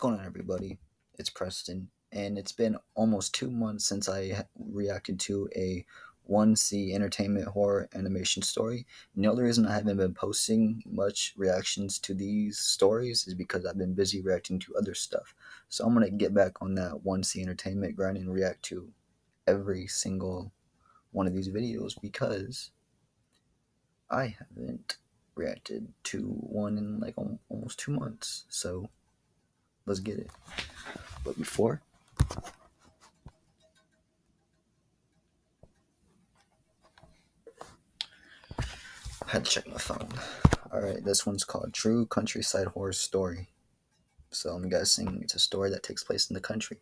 going on, everybody? It's Preston, and it's been almost 2 months since reacted to a 1C Entertainment horror animation story. And the only reason I haven't been posting much reactions to these stories is because I've been busy reacting to other stuff. So I'm gonna get back on that 1C Entertainment grind and react to every single one of these videos because I haven't reacted to one in like almost 2 months. So let's get it. But before, I had to check my phone. Alright, this one's called True Countryside Horror Story. So I'm guessing it's a story that takes place in the country.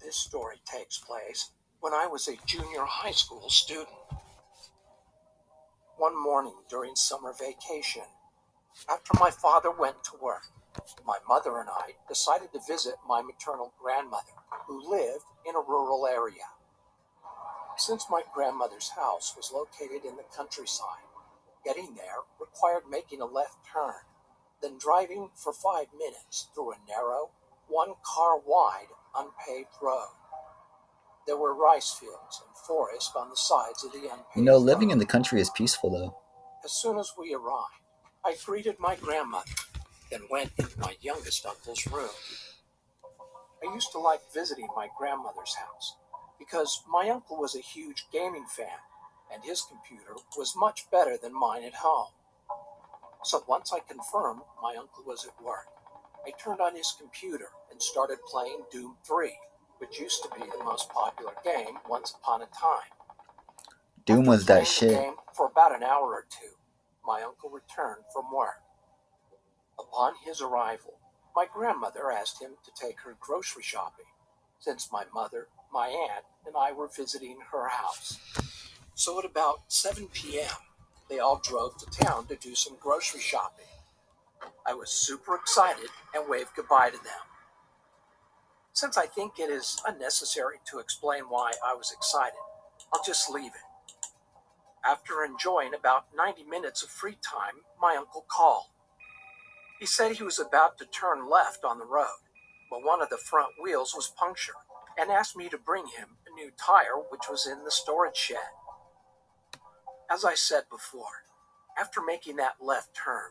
This story takes place when I was a junior high school student. One morning during summer vacation, after my father went to work, my mother and I decided to visit my maternal grandmother, who lived in a rural area. Since my grandmother's house was located in the countryside, getting there required making a left turn, then driving for 5 minutes through a narrow, one-car-wide, unpaved road. There were rice fields and forest on the sides of the unpaved road. Living in the country is peaceful though. As soon as we arrived, I greeted my grandmother, then went into my youngest uncle's room. I used to like visiting my grandmother's house because my uncle was a huge gaming fan, and his computer was much better than mine at home. So once I confirmed my uncle was at work, I turned on his computer and started playing Doom 3, which used to be the most popular game once upon a time. Doom was that After shit. playing the game for about an hour or two, my uncle returned from work. Upon his arrival, my grandmother asked him to take her grocery shopping, since my mother, my aunt, and I were visiting her house. So at about 7 p.m., they all drove to town to do some grocery shopping. I was super excited and waved goodbye to them. Since I think it is unnecessary to explain why I was excited, I'll just leave it. After enjoying about 90 minutes of free time, my uncle called. He said he was about to turn left on the road, but one of the front wheels was punctured, and asked me to bring him a new tire which was in the storage shed. As I said before, after making that left turn,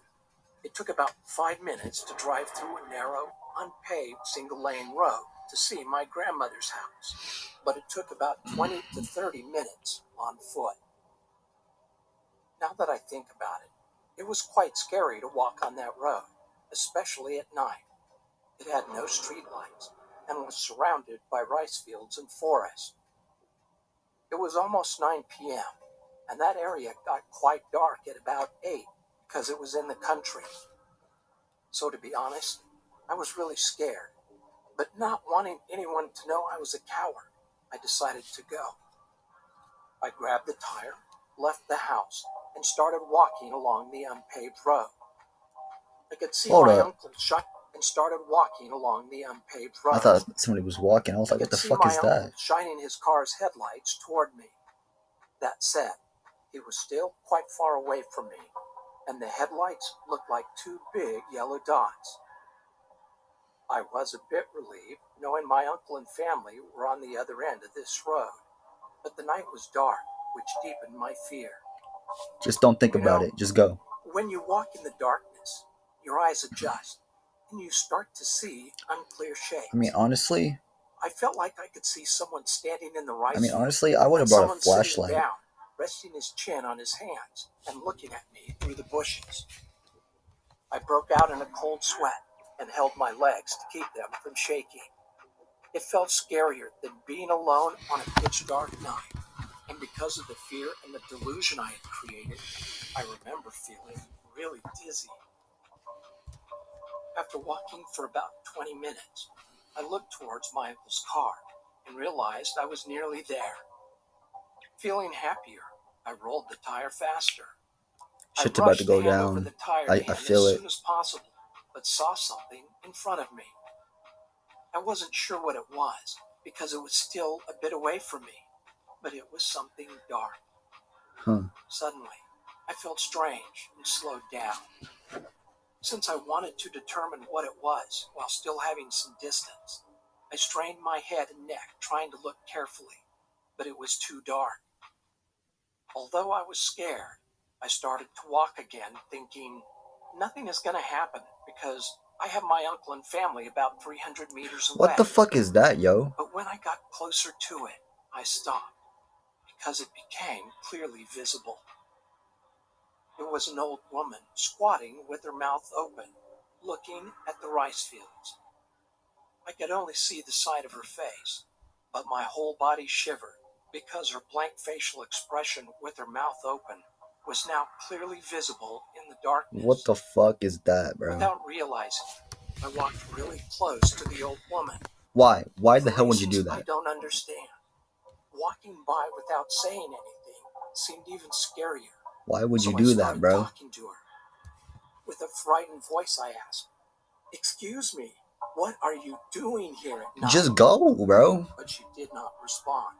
it took about 5 minutes to drive through a narrow, unpaved single-lane road to see my grandmother's house, but it took about 20 to 30 minutes on foot. Now that I think about it, it was quite scary to walk on that road, especially at night. It had no streetlights and was surrounded by rice fields and forest. It was almost 9 p.m., and that area got quite dark at about 8 because it was in the country. So to be honest, I was really scared, but not wanting anyone to know I was a coward, I decided to go. I grabbed the tire, left the house, and started walking along the unpaved road. I could see Hold my up. uncle shut and started walking along the unpaved road. I thought somebody was walking. I was like, what the fuck is that? Shining his car's headlights toward me. That said, he was still quite far away from me, and the headlights looked like two big yellow dots. I was a bit relieved, knowing my uncle and family were on the other end of this road, but the night was dark, which deepened my fear. Just don't think about it. Just go. When you walk in the darkness, your eyes adjust, and you start to see unclear shapes. Honestly, I felt like I could see someone standing in the rice honestly, I would have brought a flashlight. down, resting his chin on his hands and looking at me through the bushes. I broke out in a cold sweat and held my legs to keep them from shaking. It felt scarier than being alone on a pitch dark night, and because of the fear and the delusion I had created, I remember feeling really dizzy. After walking for about 20 minutes, I looked towards my uncle's car and realized I was nearly there. Feeling happier, I rolled the tire faster. Shit's about to go down. I feel it. As soon as possible, but saw something in front of me. I wasn't sure what it was because it was still a bit away from me, but it was something dark. Suddenly, I felt strange and slowed down. Since I wanted to determine what it was while still having some distance, I strained my head and neck trying to look carefully, but it was too dark. Although I was scared, I started to walk again, thinking nothing is going to happen because I have my uncle and family about 300 meters away. What the fuck is that, yo? But when I got closer to it, I stopped because it became clearly visible. It was an old woman squatting with her mouth open, looking at the rice fields. I could only see the side of her face, but my whole body shivered because her blank facial expression with her mouth open was now clearly visible in the darkness. What the fuck is that, bro? Without realizing, I walked really close to the old woman. Why? Why the For hell would you do reasons I that? don't understand. Walking by without saying anything seemed even scarier. Why would you So I do that, started bro? talking to her. With a frightened voice, I asked, "Excuse me, what are you doing here at night?" Just go, bro. But she did not respond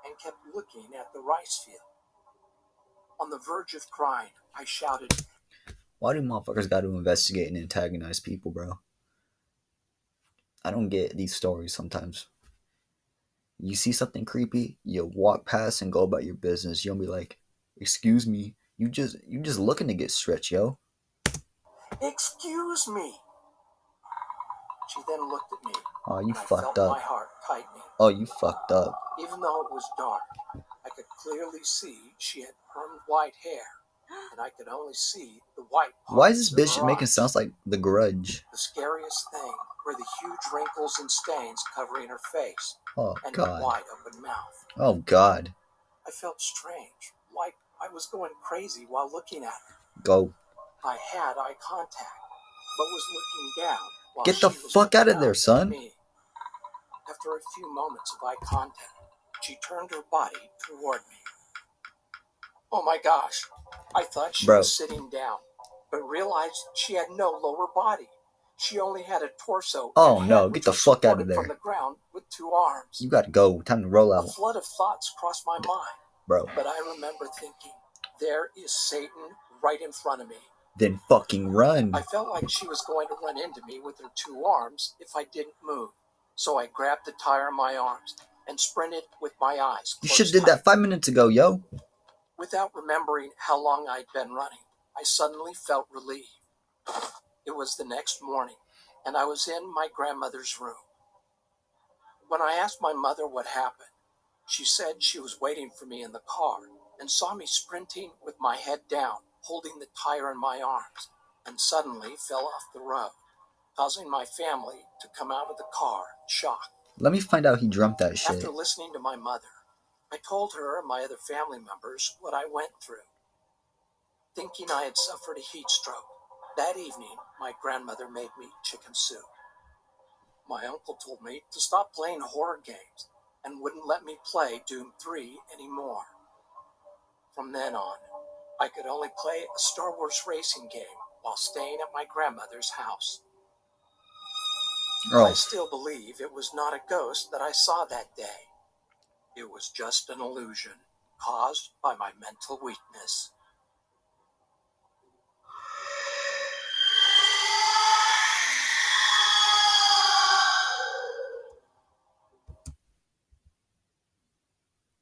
and kept looking at the rice field. On the verge of crying, I shouted, Why do motherfuckers gotta investigate and antagonize people, bro? I don't get these stories sometimes. You see something creepy, you walk past and go about your business. You don't be like, excuse me, you just looking to get stretched, yo. "Excuse me." She then looked at me, Oh, you and I fucked felt my up. heart tightening. Oh, you fucked up. Even though it was dark, I could clearly see she had permed white hair, and I could only see the white parts. Why is this of bitch her making eyes. sounds like The Grudge? The scariest thing were the huge wrinkles and stains covering her face Oh and her god. wide open mouth. Oh god. I felt strange, like I was going crazy while looking at her. Go. I had eye contact, but was looking down while Get the she was fuck looking out of there, up at son. me. After a few moments of eye contact, she turned her body toward me. Oh my gosh, I thought she Bro. was sitting down, but realized she had no lower body. She only had a torso. Oh and no, head, get which the was fuck out of supported from there. the ground with 2 arms. You gotta go. Time to roll A out, flood of thoughts crossed my mind, bro. but I remember thinking, there is Satan right in front of me. Then fucking run. I felt like she was going to run into me with her 2 arms if I didn't move. So I grabbed the tire in my arms and sprinted with my eyes closed. You should have did that 5 minutes ago, yo. Without remembering how long I'd been running, I suddenly felt relieved. It was the next morning, and I was in my grandmother's room. When I asked my mother what happened, she said she was waiting for me in the car and saw me sprinting with my head down, holding the tire in my arms, and suddenly fell off the road, causing my family to come out of the car in shock. Let me find out he dreamt that shit. After listening to my mother, I told her and my other family members what I went through. Thinking I had suffered a heat stroke, that evening my grandmother made me chicken soup. My uncle told me to stop playing horror games and wouldn't let me play Doom 3 anymore. From then on, I could only play a Star Wars racing game while staying at my grandmother's house. I Oh, still believe it was not a ghost that I saw that day. It was just an illusion caused by my mental weakness.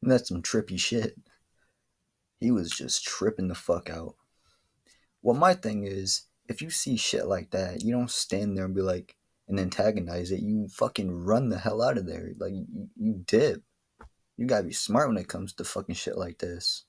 that's some trippy shit. He was just tripping the fuck out. Well, my thing is, if you see shit like that, you don't stand there and be like, and antagonize it. You fucking run the hell out of there. Like, you dip. You gotta be smart when it comes to fucking shit like this.